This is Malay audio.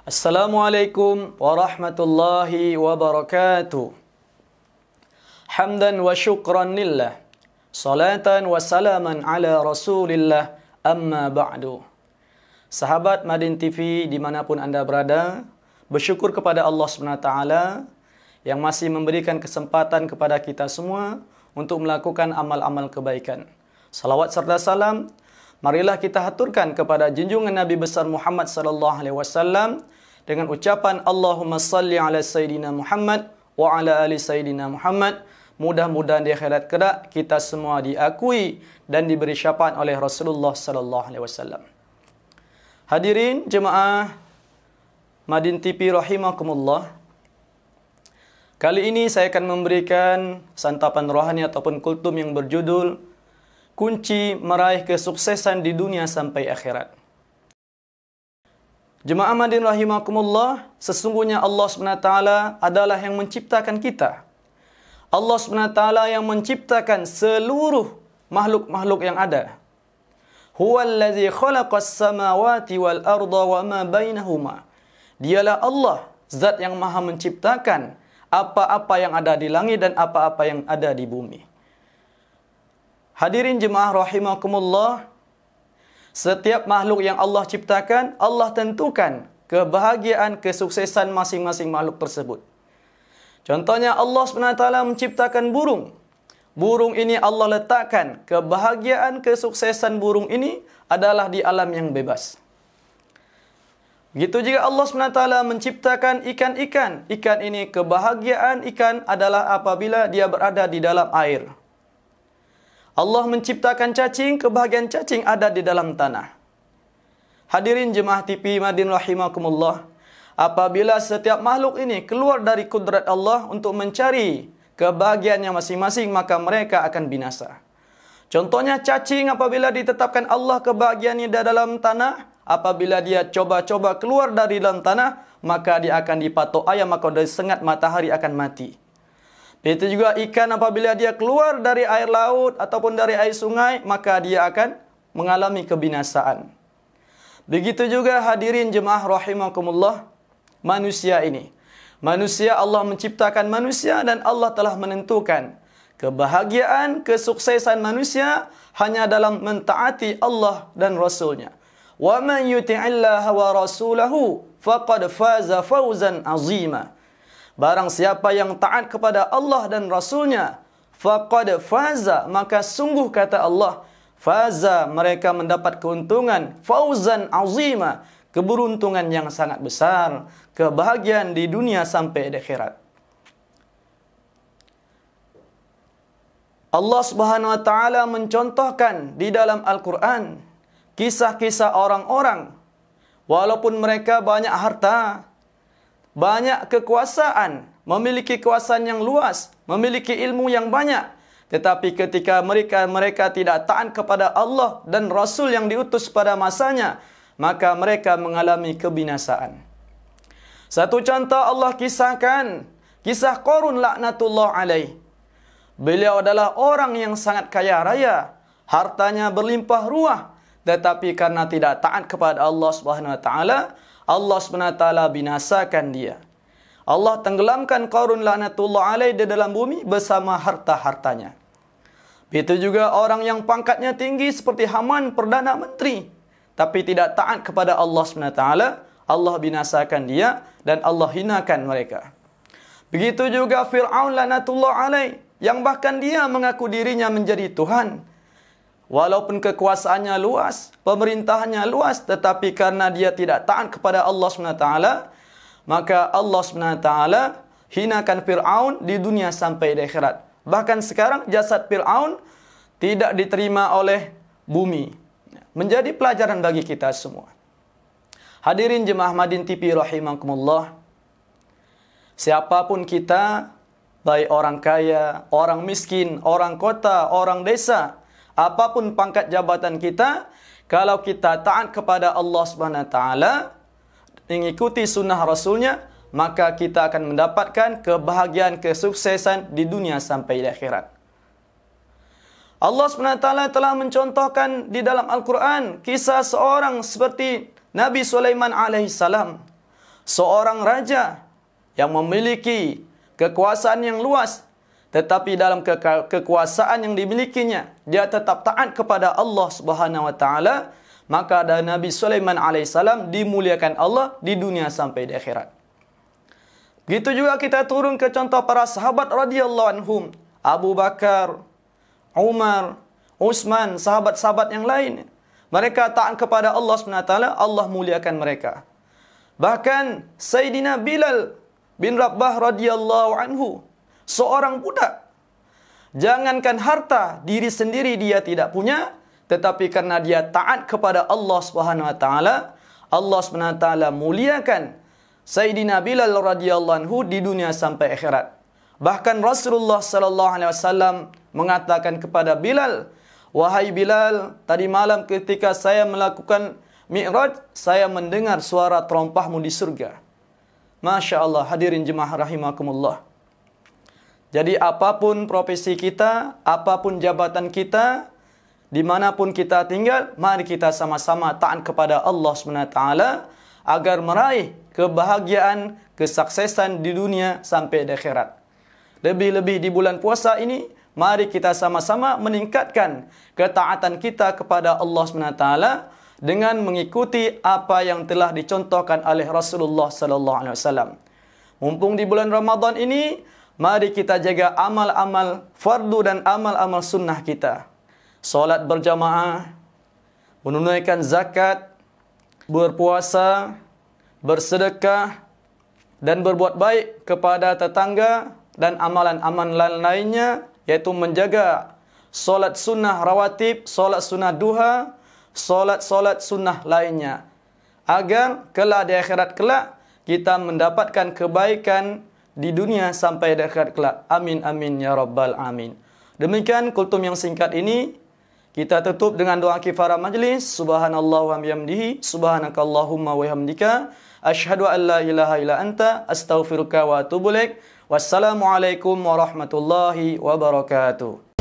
Assalamualaikum warahmatullahi wabarakatuh. Hamdan wa syukran lillah. Salatan wa salaman ala rasulillah. Amma ba'du. Sahabat Madin TV dimanapun anda berada, bersyukur kepada Allah SWT yang masih memberikan kesempatan kepada kita semua untuk melakukan amal-amal kebaikan. Salawat serta salam marilah kita haturkan kepada junjungan Nabi besar Muhammad sallallahu alaihi wasallam dengan ucapan Allahumma salli ala Sayyidina Muhammad wa ala ali Sayyidina Muhammad. Mudah-mudahan di akhirat kelak kita semua diakui dan diberi syafaat oleh Rasulullah sallallahu alaihi wasallam. Hadirin jemaah Madin TV rahimakumullah. Kali ini saya akan memberikan santapan rohani ataupun kultum yang berjudul Kunci meraih kesuksesan di dunia sampai akhirat. Jemaah Madin rahimakumullah, sesungguhnya Allah SWT adalah yang menciptakan kita. Allah SWT yang menciptakan seluruh makhluk-makhluk yang ada. Huwallazi khalaqas samawati wal arda wa ma bainahuma. Dialah Allah, zat yang maha menciptakan apa-apa yang ada di langit dan apa-apa yang ada di bumi. Hadirin jemaah rahimakumullah, setiap makhluk yang Allah ciptakan, Allah tentukan kebahagiaan, kesuksesan masing-masing makhluk tersebut. Contohnya Allah SWT menciptakan burung. Burung ini Allah letakkan kebahagiaan, kesuksesan burung ini adalah di alam yang bebas. Begitu juga Allah SWT menciptakan ikan-ikan. Ikan ini kebahagiaan ikan adalah apabila dia berada di dalam air. Allah menciptakan cacing, kebahagiaan cacing ada di dalam tanah. Hadirin jemaah TV Madin rahimakumullah, apabila setiap makhluk ini keluar dari kudrat Allah untuk mencari kebahagiaannya masing-masing, maka mereka akan binasa. Contohnya cacing, apabila ditetapkan Allah kebahagiaannya di dalam tanah, apabila dia coba-coba keluar dari dalam tanah, maka dia akan dipatok ayam, maka dari sengat matahari akan mati. Begitu juga ikan, apabila dia keluar dari air laut ataupun dari air sungai, maka dia akan mengalami kebinasaan. Begitu juga hadirin jemaah rahimakumullah, manusia ini. Manusia, Allah menciptakan manusia dan Allah telah menentukan kebahagiaan, kesuksesan manusia hanya dalam mentaati Allah dan Rasulnya. Wa man yuti'illaha wa rasulahu faqad faza fawzan azima. Barang siapa yang taat kepada Allah dan Rasulnya, faqad faza, maka sungguh kata Allah, faza, mereka mendapat keuntungan, fauzan azima, keberuntungan yang sangat besar, kebahagiaan di dunia sampai di akhirat. Allah Subhanahu wa taala mencontohkan di dalam Al-Qur'an kisah-kisah orang-orang walaupun mereka banyak harta, banyak kekuasaan, memiliki kekuasaan yang luas, memiliki ilmu yang banyak, tetapi ketika mereka tidak taat kepada Allah dan Rasul yang diutus pada masanya, maka mereka mengalami kebinasaan. Satu contoh Allah kisahkan, kisah Qarun laknatullah alaih. Beliau adalah orang yang sangat kaya raya, hartanya berlimpah ruah, tetapi karena tidak taat kepada Allah Subhanahu wa taala, Allah SWT binasakan dia. Allah tenggelamkan Qarun laknatullah alaih di dalam bumi bersama harta-hartanya. Begitu juga orang yang pangkatnya tinggi seperti Haman, Perdana Menteri, tapi tidak taat kepada Allah SWT, Allah binasakan dia dan Allah hinakan mereka. Begitu juga Fir'aun laknatullah alaih, yang bahkan dia mengaku dirinya menjadi Tuhan. Walaupun kekuasaannya luas, pemerintahannya luas, tetapi karena dia tidak taat kepada Allah SWT, maka Allah SWT hinakan Fir'aun di dunia sampai di akhirat. Bahkan sekarang jasad Fir'aun tidak diterima oleh bumi. Menjadi pelajaran bagi kita semua. Hadirin jemaah Madin TV rahimakumullah, siapapun kita, baik orang kaya, orang miskin, orang kota, orang desa, apapun pangkat jabatan kita, kalau kita taat kepada Allah Subhanahu wa taala, mengikuti sunnah Rasulnya, maka kita akan mendapatkan kebahagiaan, kesuksesan di dunia sampai di akhirat. Allah SWT telah mencontohkan di dalam Al-Quran kisah seorang seperti Nabi Sulaiman alaihissalam. seorang raja yang memiliki kekuasaan yang luas, tetapi dalam kekuasaan yang dimilikinya dia tetap taat kepada Allah Subhanahu wa taala, maka ada Nabi Sulaiman alaihissalam dimuliakan Allah di dunia sampai di akhirat. Begitu juga kita turun ke contoh para sahabat radhiyallahu anhum, Abu Bakar, Umar, Utsman, sahabat-sahabat yang lain. Mereka taat kepada Allah SWT, Allah muliakan mereka. Bahkan Sayyidina Bilal bin Rabah radhiyallahu anhu, seorang budak. Jangankan harta, diri sendiri dia tidak punya, tetapi karena dia taat kepada Allah SWT, Allah SWT muliakan Sayyidina Bilal radhiyallahu anhu di dunia sampai akhirat. Bahkan Rasulullah SAW mengatakan kepada Bilal, "Wahai Bilal, tadi malam ketika saya melakukan Mi'raj, saya mendengar suara terompahmu di surga." Masya Allah, hadirin jemaah rahimakumullah. Jadi apapun profesi kita, apapun jabatan kita, dimanapun kita tinggal, mari kita sama-sama taat kepada Allah SWT agar meraih kebahagiaan, kesuksesan di dunia sampai di akhirat. Lebih-lebih di bulan puasa ini, mari kita sama-sama meningkatkan ketaatan kita kepada Allah SWT dengan mengikuti apa yang telah dicontohkan oleh Rasulullah SAW. Mumpung di bulan Ramadan ini, mari kita jaga amal-amal fardu dan amal-amal sunnah kita. Solat berjamaah, menunaikan zakat, berpuasa, bersedekah, dan berbuat baik kepada tetangga, dan amalan-amalan lainnya, yaitu menjaga solat sunnah rawatib, solat sunnah duha, solat-solat sunnah lainnya, agar kelak di akhirat kelak kita mendapatkan kebaikan di dunia sampai di akhirat kelak. Amin amin ya rabbal amin. Demikian kultum yang singkat ini, kita tutup dengan doa kifarah majlis. Subhanallah wa bihamdihi, subhanakallahumma wa bihamdika, asyhadu an la ilaha illa anta, astaghfiruka wa atubu ilaik. Wassalamualaikum warahmatullahi wabarakatuh.